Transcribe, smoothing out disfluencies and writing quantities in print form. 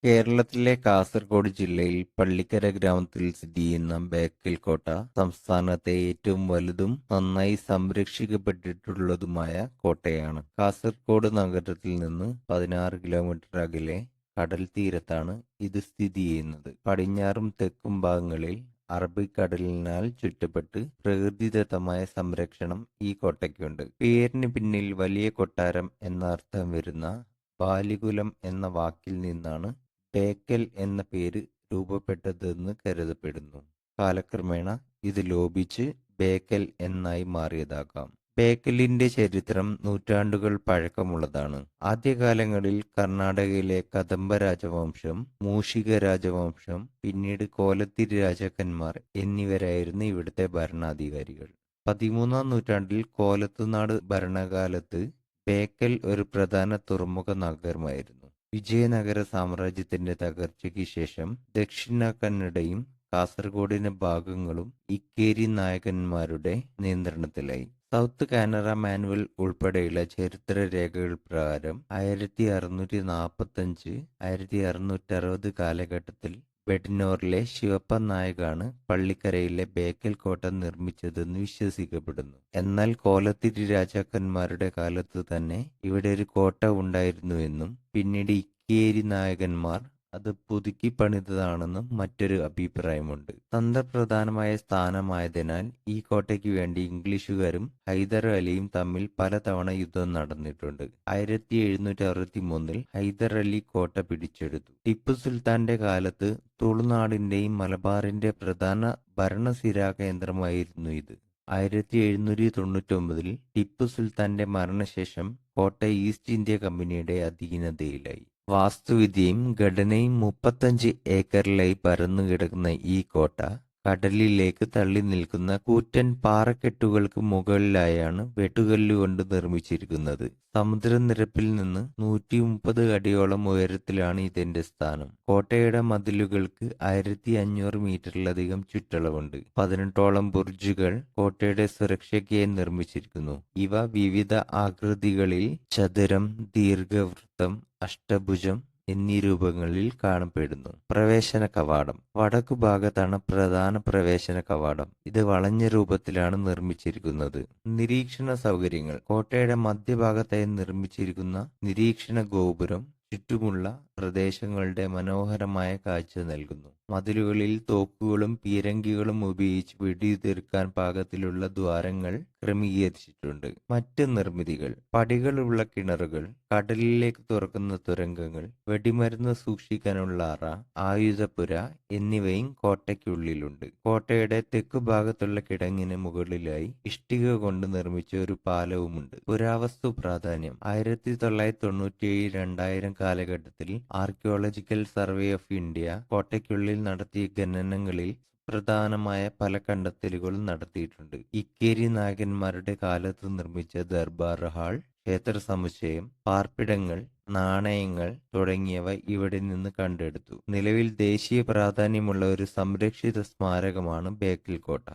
കേരളത്തിലെ കാസർഗോഡ് ജില്ലയിൽ പള്ളിക്കര ഗ്രാമത്തിൽ സ്ഥിതിചെയ്യുന്ന ബേക്കൽ കോട്ട സംസ്ഥാനത്തെ ഏറ്റവും വലുതും നന്നായി സംരക്ഷിക്കപ്പെട്ടിട്ടുള്ളതുമായ കോട്ടയാണ്. കാസർഗോഡ് നഗരത്തിൽ നിന്ന് 16 കിലോമീറ്റർ അകലെ കടൽ തീരത്താണ് ഇത് സ്ഥിതി ചെയ്യുന്നത്. പടിഞ്ഞാറും തെക്കും ഭാഗങ്ങളിൽ അറബിക്കടലിനാൽ ചുറ്റപ്പെട്ട് പ്രകൃതിദത്തമായ സംരക്ഷണം ഈ കോട്ടയ്ക്കുണ്ട്. പേരിന് പിന്നിൽ വലിയ കൊട്ടാരം എന്ന അർത്ഥം വരുന്ന ബാലികുലം എന്ന വാക്കിൽ നിന്നാണ് ബേക്കൽ എന്ന പേര് രൂപപ്പെട്ടതെന്ന് കരുതപ്പെടുന്നു. കാലക്രമേണ ഇത് ലോപിച്ച് ബേക്കൽ എന്നായി മാറിയതാകാം. ബേക്കലിന്റെ ചരിത്രം നൂറ്റാണ്ടുകൾ പഴക്കമുള്ളതാണ്. ആദ്യകാലങ്ങളിൽ കർണാടകയിലെ കദംബ രാജവംശം, മൂഷിക രാജവംശം, പിന്നീട് കോലത്തിരി രാജാക്കന്മാർ എന്നിവരായിരുന്നു ഇവിടുത്തെ ഭരണാധികാരികൾ. 13-ാം നൂറ്റാണ്ടിൽ കോലത്തുനാട് ഭരണകാലത്ത് ബേക്കൽ ഒരു പ്രധാന തുറമുഖ നഗരമായിരുന്നു. വിജയനഗര സാമ്രാജ്യത്തിന്റെ തകർച്ചയ്ക്ക് ശേഷം ദക്ഷിണ കന്നഡയും കാസർഗോഡിന്റെ ഭാഗങ്ങളും ഇക്കേരി നായകന്മാരുടെ നിയന്ത്രണത്തിലായി. സൗത്ത് കാനറ മാനുവൽ ഉൾപ്പെടെയുള്ള ചരിത്ര രേഖകൾ പ്രകാരം 1645-1660 കാലഘട്ടത്തിൽ വെഡ്നോറിലെ ശിവപ്പ നായകാണ് പള്ളിക്കരയിലെ ബേക്കൽ കോട്ട നിർമ്മിച്ചതെന്ന് വിശ്വസിക്കപ്പെടുന്നു. എന്നാൽ കോലത്തിരി രാജാക്കന്മാരുടെ കാലത്ത് തന്നെ ഇവിടെ ഒരു കോട്ട ഉണ്ടായിരുന്നുവെന്നും പിന്നീട് ഇക്കേരി നായകന്മാർ അത് പുതുക്കി പണിതതാണെന്നും മറ്റൊരു അഭിപ്രായമുണ്ട്. തന്ത്രപ്രധാനമായ സ്ഥാനമായതിനാൽ ഈ കോട്ടയ്ക്ക് വേണ്ടി ഇംഗ്ലീഷുകാരും ഹൈദർ അലിയും തമ്മിൽ പലതവണ യുദ്ധം നടന്നിട്ടുണ്ട്. 1763-ൽ ഹൈദർ അലി കോട്ട പിടിച്ചെടുത്തു. ടിപ്പു സുൽത്താന്റെ കാലത്ത് തുളുനാടിന്റെയും മലബാറിന്റെ പ്രധാന ഭരണസിരാ കേന്ദ്രമായിരുന്നു ഇത്. 1799-ൽ ടിപ്പു സുൽത്താന്റെ മരണശേഷം കോട്ട ഈസ്റ്റ് ഇന്ത്യ കമ്പനിയുടെ അധീനതയിലായി. വാസ്തുവിദ്യയും ഘടനയും 35 ഏക്കറിലായി പരന്നുകിടക്കുന്ന ഈ കോട്ട കടലിലേക്ക് തള്ളി നിൽക്കുന്ന കൂറ്റൻ പാറക്കെട്ടുകൾക്ക് മുകളിലായാണ് വെട്ടുകല്ലുകൊണ്ട് നിർമ്മിച്ചിരിക്കുന്നത്. സമുദ്രനിരപ്പിൽ നിന്ന് 130 അടിയോളം ഉയരത്തിലാണ് ഇതിന്റെ സ്ഥാനം. കോട്ടയുടെ മതിലുകൾക്ക് 1500 മീറ്ററിലധികം ചുറ്റളവുണ്ട്. 18ഓളം ബുർജുകൾ കോട്ടയുടെ സുരക്ഷയ്ക്കായി നിർമ്മിച്ചിരിക്കുന്നു. ഇവ വിവിധ ആകൃതികളിൽ ചതുരം, ദീർഘവൃത്തം, അഷ്ടഭുജം എന്നീ രൂപങ്ങളിൽ കാണപ്പെടുന്നു. പ്രവേശന കവാടം. വടക്കു ഭാഗത്താണ് പ്രധാന പ്രവേശന കവാടം. ഇത് വളഞ്ഞ രൂപത്തിലാണ് നിർമ്മിച്ചിരിക്കുന്നത്. നിരീക്ഷണ സൗകര്യങ്ങൾ. കോട്ടയുടെ മധ്യഭാഗത്തായി നിർമ്മിച്ചിരിക്കുന്ന നിരീക്ഷണ ഗോപുരം ചുറ്റുമുള്ള പ്രദേശങ്ങളുടെ മനോഹരമായ കാഴ്ച നൽകുന്നു. മതിലുകളിൽ തോക്കുകളും പീരങ്കികളും ഉപയോഗിച്ച് വെടിയുതിർക്കാൻ പാകത്തിലുള്ള ദ്വാരങ്ങൾ ക്രമീകരിച്ചിട്ടുണ്ട്. മറ്റ് നിർമ്മിതികൾ. പടികളുള്ള കിണറുകൾ, കടലിലേക്ക് തുറക്കുന്ന തുരങ്കങ്ങൾ, വെടിമരുന്ന് സൂക്ഷിക്കാനുള്ള അറ, ആയുധപ്പുര എന്നിവയും കോട്ടയ്ക്കുള്ളിലുണ്ട്. കോട്ടയുടെ തെക്കുഭാഗത്തുള്ള കിടങ്ങിന് മുകളിലായി ഇഷ്ടിക കൊണ്ട് നിർമ്മിച്ച ഒരു പാലവുമുണ്ട്. പുരാവസ്തു പ്രാധാന്യം. 1997-2000 കാലഘട്ടത്തിൽ ആർക്കിയോളജിക്കൽ സർവേ ഓഫ് ഇന്ത്യ കോട്ടയ്ക്കുള്ളിൽ നടത്തിയ ഖനനങ്ങളിൽ പ്രധാനമായ പല കണ്ടെത്തലുകളും നടത്തിയിട്ടുണ്ട്. ഇക്കേരി നായകന്മാരുടെ കാലത്ത് നിർമ്മിച്ച ദർബാർ ഹാൾ, ക്ഷേത്ര സമുച്ചയം, പാർപ്പിടങ്ങൾ, നാണയങ്ങൾ തുടങ്ങിയവ ഇവിടെ നിന്ന് കണ്ടെടുത്തു. നിലവിൽ ദേശീയ പ്രാധാന്യമുള്ള ഒരു സംരക്ഷിത സ്മാരകമാണ് ബേക്കൽ കോട്ട.